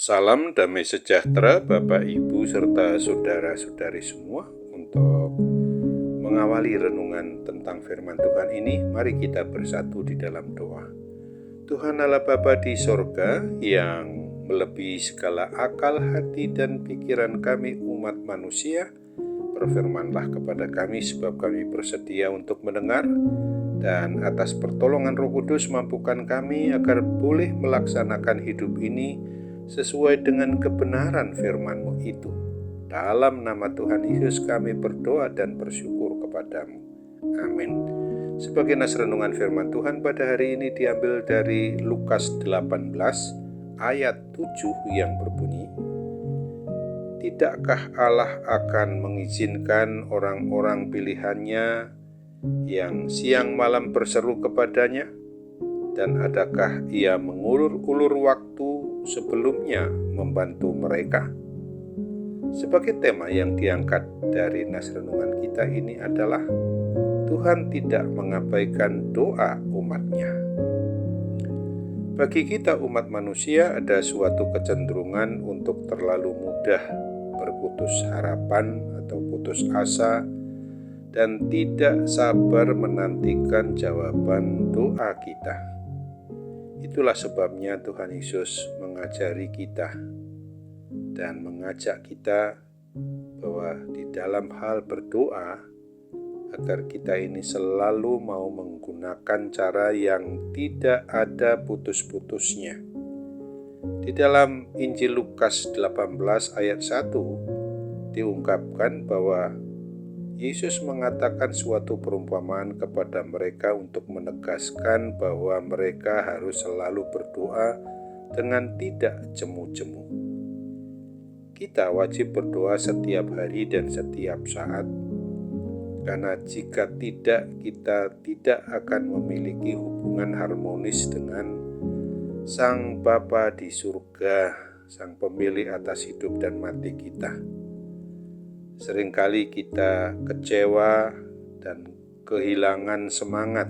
Salam damai sejahtera Bapak Ibu serta saudara-saudari semua. Untuk mengawali renungan tentang firman Tuhan ini, mari kita bersatu di dalam doa. Tuhan Allah Bapa di sorga yang melebihi segala akal, hati, dan pikiran kami umat manusia, berfirmanlah kepada kami sebab kami bersedia untuk mendengar, dan atas pertolongan Roh Kudus mampukan kami agar boleh melaksanakan hidup ini sesuai dengan kebenaran firman-Mu itu. Dalam nama Tuhan Yesus kami berdoa dan bersyukur kepadamu. Amin. Sebagai nas renungan firman Tuhan pada hari ini diambil dari Lukas 18 ayat 7 yang berbunyi, "Tidakkah Allah akan mengizinkan orang-orang pilihannya yang siang malam berseru kepadanya? Dan adakah ia mengulur-ulur waktu sebelumnya membantu mereka?" Sebagai tema yang diangkat dari nas renungan kita ini adalah Tuhan tidak mengabaikan doa umatnya. Bagi kita umat manusia ada suatu kecenderungan untuk terlalu mudah berputus harapan atau putus asa dan tidak sabar menantikan jawaban doa kita. Itulah sebabnya Tuhan Yesus mengajari kita dan mengajak kita bahwa di dalam hal berdoa, agar kita ini selalu mau menggunakan cara yang tidak ada putus-putusnya. Di dalam Injil Lukas 18 ayat 1 diungkapkan bahwa Yesus mengatakan suatu perumpamaan kepada mereka untuk menegaskan bahwa mereka harus selalu berdoa dengan tidak jemu-jemu. Kita wajib berdoa setiap hari dan setiap saat, karena jika tidak, kita tidak akan memiliki hubungan harmonis dengan Sang Bapa di surga, Sang Pemilik atas hidup dan mati kita. Seringkali kita kecewa dan kehilangan semangat.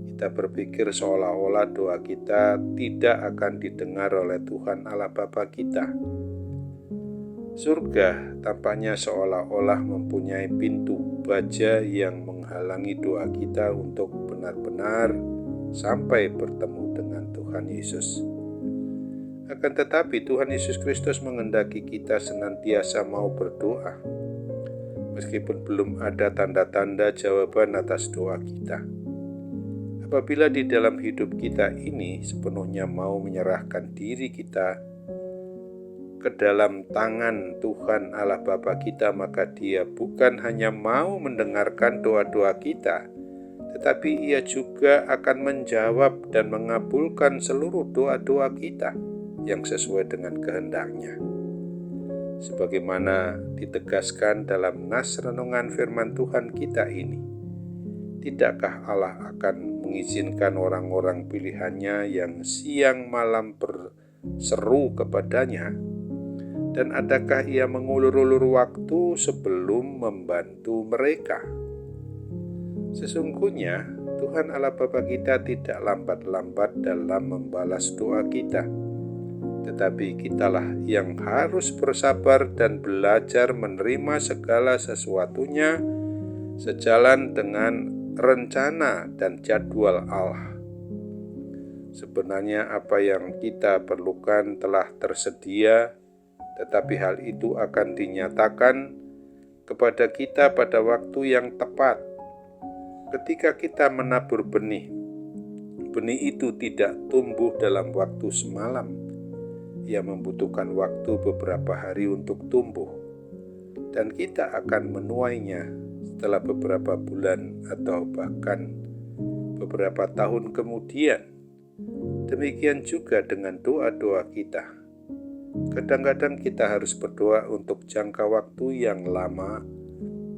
Kita berpikir seolah-olah doa kita tidak akan didengar oleh Tuhan Allah Bapa kita. Surga tampaknya seolah-olah mempunyai pintu baja yang menghalangi doa kita untuk benar-benar sampai bertemu dengan Tuhan Yesus. Akan tetapi Tuhan Yesus Kristus menghendaki kita senantiasa mau berdoa, meskipun belum ada tanda-tanda jawaban atas doa kita. Apabila di dalam hidup kita ini sepenuhnya mau menyerahkan diri kita ke dalam tangan Tuhan Allah Bapa kita, maka Dia bukan hanya mau mendengarkan doa-doa kita, tetapi Ia juga akan menjawab dan mengabulkan seluruh doa-doa kita yang sesuai dengan kehendak-Nya. Sebagaimana ditegaskan dalam nas renungan firman Tuhan kita ini, tidakkah Allah akan mengizinkan orang-orang pilihannya yang siang malam berseru kepadanya? Dan adakah ia mengulur-ulur waktu sebelum membantu mereka? Sesungguhnya Tuhan Allah Bapa kita tidak lambat-lambat dalam membalas doa kita, tetapi kitalah yang harus bersabar dan belajar menerima segala sesuatunya sejalan dengan rencana dan jadwal Allah. Sebenarnya apa yang kita perlukan telah tersedia, tetapi hal itu akan dinyatakan kepada kita pada waktu yang tepat. Ketika kita menabur benih, benih itu tidak tumbuh dalam waktu semalam. Ia membutuhkan waktu beberapa hari untuk tumbuh, dan kita akan menuainya setelah beberapa bulan atau bahkan beberapa tahun kemudian. Demikian juga dengan doa-doa kita. Kadang-kadang kita harus berdoa untuk jangka waktu yang lama,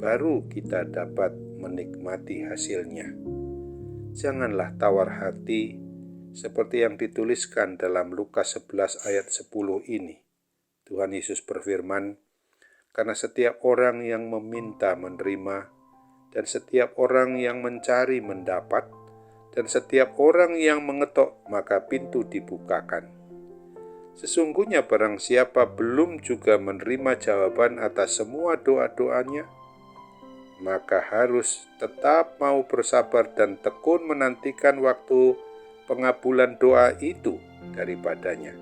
baru kita dapat menikmati hasilnya. Janganlah tawar hati seperti yang dituliskan dalam Lukas 11 ayat 10 ini. Tuhan Yesus berfirman, "Karena setiap orang yang meminta menerima, dan setiap orang yang mencari mendapat, dan setiap orang yang mengetok maka pintu dibukakan. Sesungguhnya barang siapa belum juga menerima jawaban atas semua doa-doanya, maka harus tetap mau bersabar dan tekun menantikan waktu pengabulan doa itu daripadanya.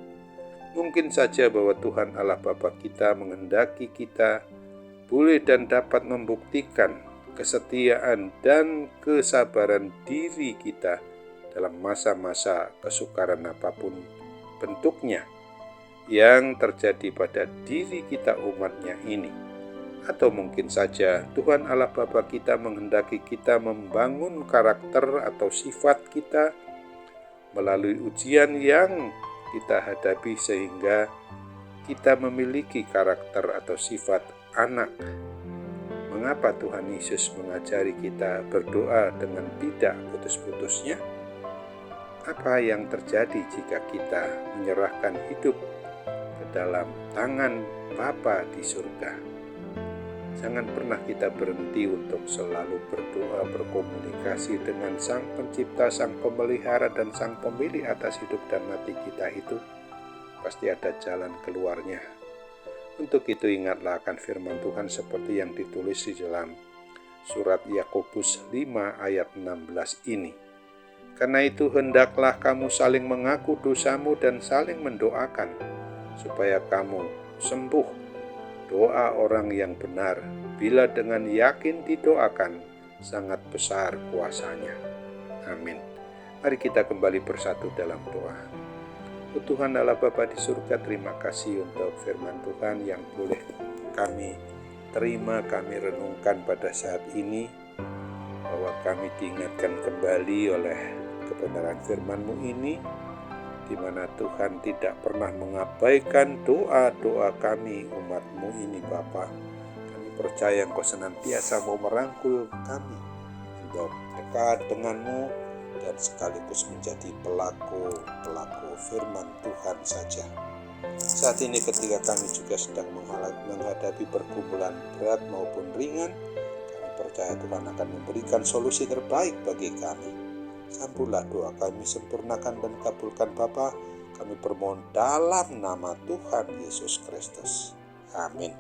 Mungkin saja bahwa Tuhan Allah Bapa kita menghendaki kita boleh dan dapat membuktikan kesetiaan dan kesabaran diri kita dalam masa-masa kesukaran apapun bentuknya yang terjadi pada diri kita umatnya ini. Atau mungkin saja Tuhan Allah Bapa kita menghendaki kita membangun karakter atau sifat kita melalui ujian yang kita hadapi sehingga kita memiliki karakter atau sifat anak. Mengapa Tuhan Yesus mengajari kita berdoa dengan tidak putus-putusnya? Apa yang terjadi jika kita menyerahkan hidup ke dalam tangan Bapa di surga? Jangan pernah kita berhenti untuk selalu berdoa, berkomunikasi dengan Sang Pencipta, Sang Pemelihara, dan Sang Pemilik atas hidup dan mati kita itu. Pasti ada jalan keluarnya. Untuk itu ingatlah akan firman Tuhan seperti yang ditulis di dalam surat Yakobus 5 ayat 16 ini. Karena itu hendaklah kamu saling mengaku dosamu dan saling mendoakan, supaya kamu sembuh. Doa orang yang benar, bila dengan yakin didoakan, sangat besar kuasanya. Amin. Mari kita kembali bersatu dalam doa. Tuhan Allah Bapa di surga, terima kasih untuk firman Tuhan yang boleh kami terima, kami renungkan pada saat ini, bahwa kami diingatkan kembali oleh kebenaran firman-Mu ini, di mana Tuhan tidak pernah mengabaikan doa-doa kami umat-Mu ini Bapa. Kami percaya Engkau senantiasa mau merangkul kami untuk dekat denganmu dan sekaligus menjadi pelaku firman Tuhan saja. Saat ini ketika kami juga sedang menghadapi pergumulan berat maupun ringan, kami percaya Tuhan akan memberikan solusi terbaik bagi kami. Sambutlah doa kami, sempurnakan dan kabulkan Bapa. Kami permohon dalam nama Tuhan Yesus Kristus. Amin.